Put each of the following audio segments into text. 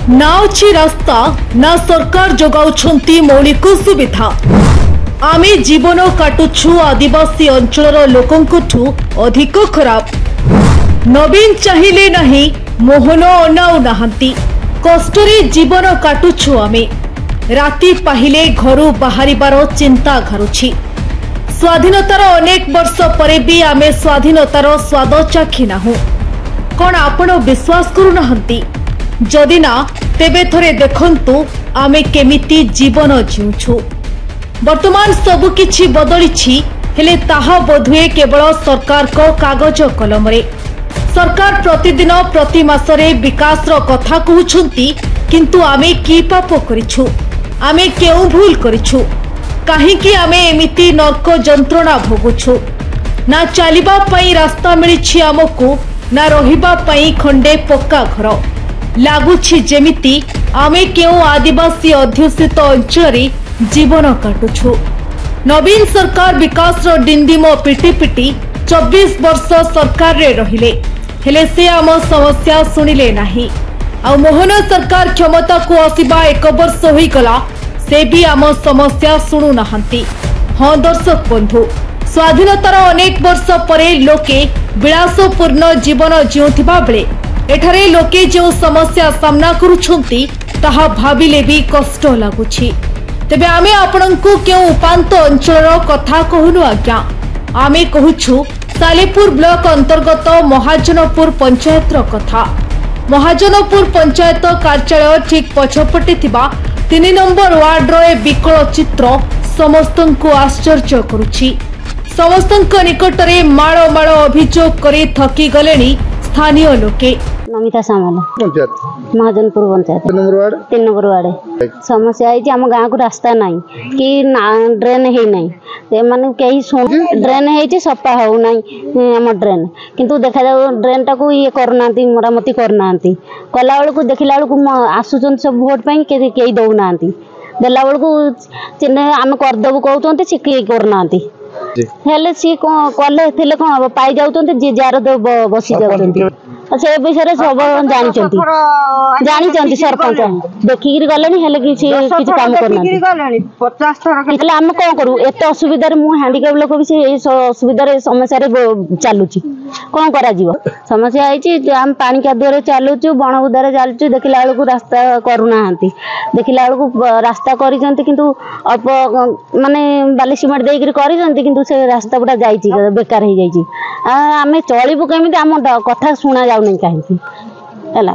ना अच्छी रास्ता ना सरकार जोगाउछंती मौलिक सुविधा। आमे जीवन काटुछु आदिवासी अंचल लोकंठू अधिक खराब। नवीन चाहिए नहीं मोहन अनाऊ नहांती कष्टरे जीवन काटुछु आमे। राति पाहिले घरू बाहरिबार चिंता घारुछि। स्वाधीनतार अनेक वर्ष परे भी आमे स्वाधीनतार स्वाद चाखी नाहु। कौन आपण विश्वास करू नहंती? जदि ना तेबे थरे देखंतु आमे केमिति जीवन जीउछु। वर्तमान सबु किछि बदलिछि, हेले ताहा बोधुए केवल सरकार को कागज कलम रे। सरकार प्रतिदिन प्रति मासरे विकास रो कथा कहउछंती, किंतु आमे की पाप करिछु? आमे केउ भूल करिछु? काहेकि आमे एमिति नरक जंत्रणा भोगुछु? ना चलिबा पई रास्ता मिलिछि आमको, ना रहिबा पई खंडे पक्का घर। लागुछि जेमिति आमे केउ आदिवासी अध्युषित अंचल जीवन काटुछु। नवीन सरकार विकास रो डिंडिम पिटी पिटी 24 वर्ष सरकार रे रहिले, हेले से आम समस्या सुनिले नाही। आ मोहन सरकार क्षमता को आसीबा 1 वर्ष होई गला, से भी आम समस्या शुणु नहांती। हाँ दर्शक बंधु, स्वाधीनतार अनेक वर्ष परे लोके विलासपूर्ण जीवन जीउथिबा बेले एठारे लोके जो समस्या सामना करुछंती ताहा भाबिले भी कष्ट लागुछि। तेबे आमे आपनकु केउ उपांत अंचल कथा कहनु आज्ञा। आमे कहूछु सालेपुर ब्लॉक अंतर्गत महाजनपुर पंचायतर कथा। महाजनपुर पंचायत कार्यालय ठीक पछपटे थिबा 3 नंबर वार्ड रो विकल चित्र समस्तंकु आश्चर्य करुछि। समस्तंक निकटरे माळ माळ अभियोग करे थकी गलेनी स्थानीय लोके। नमिता सामल पंचायत महाजनपुर पंचायत 3 नंबर वार्ड समस्या है आम गाँव को रास्ता नहीं कि ड्रेन है नहीं से माने कहीं सुन ड्रेन है सफा हो नहीं आम ड्रेन किंतु देखा जाओ ड्रेन टाक ये करना मरामती करना कला बेलू देखला बेलू आसुच्च सब भोट पाई कई दौना देला बेलू आम करदेबू कहते सी करना हेले सी कले कौन हम पाई जाऊँ जी जार बसी जाऊँ से विषय सब जानी सरपंच देखिक गले किसी काम करना आम कौन करूँ एत असुविधा मुझे हैंडिकाप लोक भी असुविधा समस्या चलुची कौन करा समस्या है आम पानी कादुआ चलुचु बण बुदारे चलुचु देखला बेलू रास्ता करूना देखला बेलू रास्ता कर अल्प माने बाली सीमेंट देकर कर से रास्ता गुटा जा बेकार हो जाए चलू केमी आम कथा शुणा जाऊ नहीं कहीं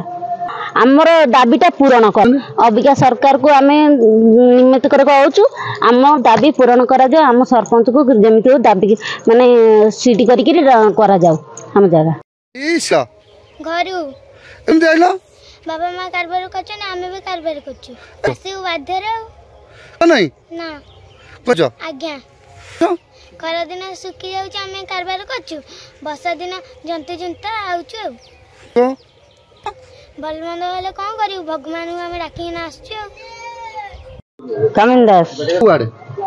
आमर दाबीटा पूरण कर अबिका सरकार को आम निमित्त कर कहूँ आम दाबी पूरण करा जाओ आम सरपंच को जमी दाबी माने सीट करा जाओ आम जगह घर बाबा माँ कारबार करछन आमे भी कारबार करछु आसी बाध्य रे नहीं ना बुझो आज्ञा खरा दिन सुखी जाउछ आमे कारबार करछु वर्षा दिन जंतु जंता आउछु तो भल मंद होले कोन करिउ भगवान को आमे डाकी ना आछछु कामिंदास वार्ड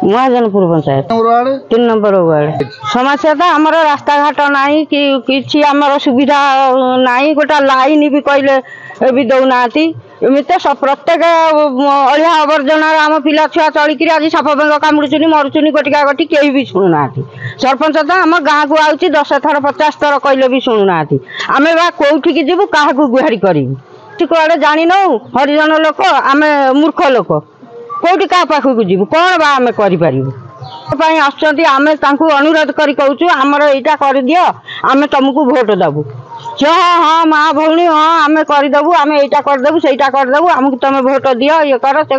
महाजनपुर पंचायत 3 नंबर वार्ड समस्या तो हमर रास्ता घाट नाही कि किछि हमर सुविधा नाही गोटा लाइन भी कहले भी दौना एमती सब प्रत्येक अलिया आवर्जना आम पिला छुआ चलिकी आज साप बेंग कामुड़ुचुनी मरुचुनी गोटिका गोटी कहीं भी शुणुना सरपंच तो आम गाँव को आउची 10 थर 50 थर कहले भी शुणुना आम बा कौटिकी जीवु क्या गुहारी करूँ कड़े जानी नौ हरिजन लोक आम मूर्ख लोक कौटी क्या पाखक जीवु कौन बा आम कर आम अनुरोध कर कहूँ आमर यहाँ कर दियो आम तुमको भोट देवु हाँ हाँ माँ भौणी हाँ आम करदेबू आम यहाँ करदेबू सहीटा करदेबू आमको तुम भोट दियो ये कर से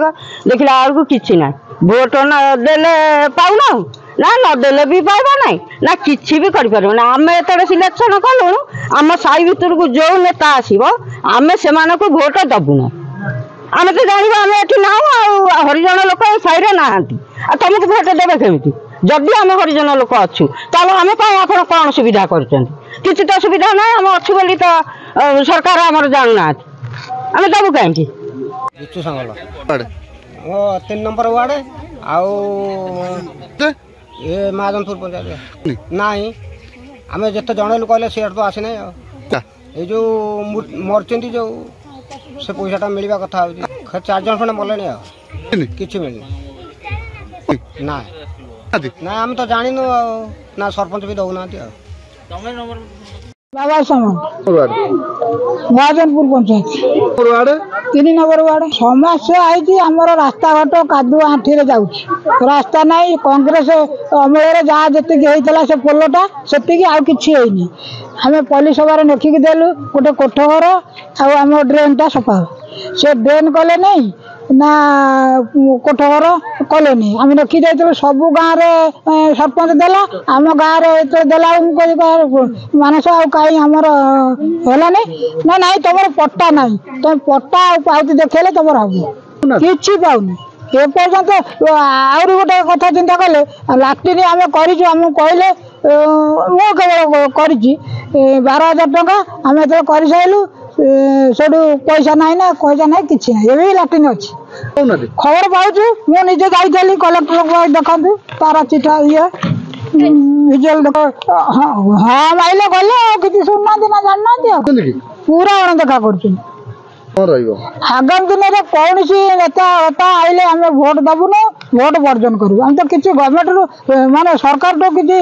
देखला बेलू कि ना भोट न देले पाऊना ना नदेले भी पाइबा ना ना किसी भी कर आम एत सिलेक्शन कलु आम साई भितर को जो नेता आसो आम से भोट दबुना आम तो जानवा आम ये ना हरिजन लोक साई ना तुमको भोट देवे केमी जदि आम हरिजन लोक अच्छु आम आप कौन सुविधा कर किसी तो सुविधा ना आम अच्छु बोली तो सरकार आमर जानूना आम दबू कहीं 3 नंबर वार्ड ये महाजनपुर पंचायत नहीं आम जिते जन कहले सी तो आसी ना ये जो मरचंती जो से पैसाटा मिलवा कथा होची 4 जन खंड मरले किछि मिलनी ना ना हम तो जानिनु ना सरपंच भी दउना बाबा समान महाजनपुर पंचायत 3 नंबर वार्ड समस्या आई आमर रास्ता घाट कादुआ आंठी जाऊँ रास्ता नहीं कांग्रेस अमल जहाँ जी होता से पोलटा से आउ कि आम पुलिस सभा लेखिकी देलु गोटे कोठघर आम ड्रेनटा सफा से ड्रेन कले नहीं ना कोठघर कले नहीं आम लेखी जाइए सब गाँव सरपंच देला आम गाँव देला मानस आउ कहीं आमर है ना नहीं तुम पट्टा ना तुम पट्टा पाउती देखले तुम हम कि पाऊनी एपर्यंत आहरी गोटे कथा चिंता कले लाट्रिन आम करम कहले मु केवल कर 12,000 टका आम जो कर सारू सेठू पैसा ना ना पैसा ना कि ना लाट्रिन अच्छी खबर पाऊँ मुझे जाइली कलेक्टर देखा तार चिठा ये विजुअल हाँ माइले गले किसी शुणुना ना जानना पूरा अणदेखा कर आगामी दिन में कौन सी नेता आइले आम भोट दबुन भोट वर्जन करूँ आम तो किसी गवर्नमेंट माने सरकार तो किसी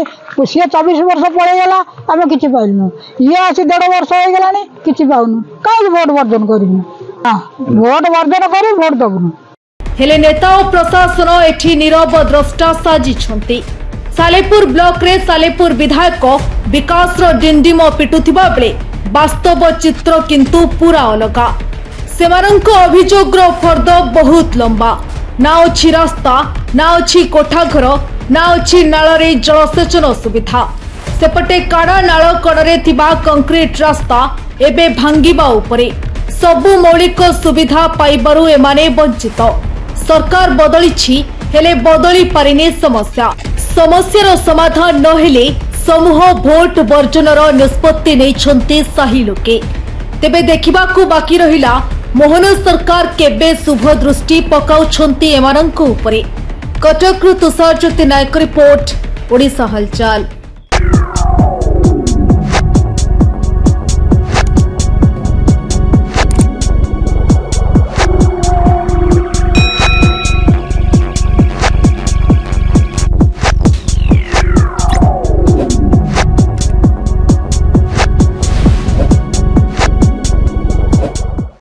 सी 24 वर्ष पड़ेगा आम कि पाइलु ये आसी 1.5 वर्ष हो गला कि पाऊनु कहीं भोट वर्जन करूँ हाँ भोट वर्जन कर भोट दबुन हेले नेता और प्रशासन एठी नीरव द्रष्टा साजिछंती सालेपुर ब्लॉक रे सालेपुर विधायक विकास डिंडिम पिटुथिबा बेले वास्तव चित्र किंतु पूरा अलगा सेमानंक अभियोग फर्द बहुत लंबा ना अच्छी रास्ता ना अच्छी कोठाघर ना अच्छी नाଳରେ जलसेचन सुविधा सेपटे काड़ा नाଳ कड़े कंक्रीट रास्ता एबे भांगिबा उपरे सबु मौलिक सुविधा पाइबारु एमाने वंचित सरकार बदलिछि हेले बदली पारिने समस्यार समाधान न हेले समूह भोट वर्जनर निष्पत्ति नैछन्ति साही लोके तेबे देखिबाकू बाकी रहिला मोहन सरकार केबे शुभ दृष्टि पकाउछन्ति एमानंक उपरे कटकरु तुषार ज्योति नायक रिपोर्ट ओडिशा हलचल।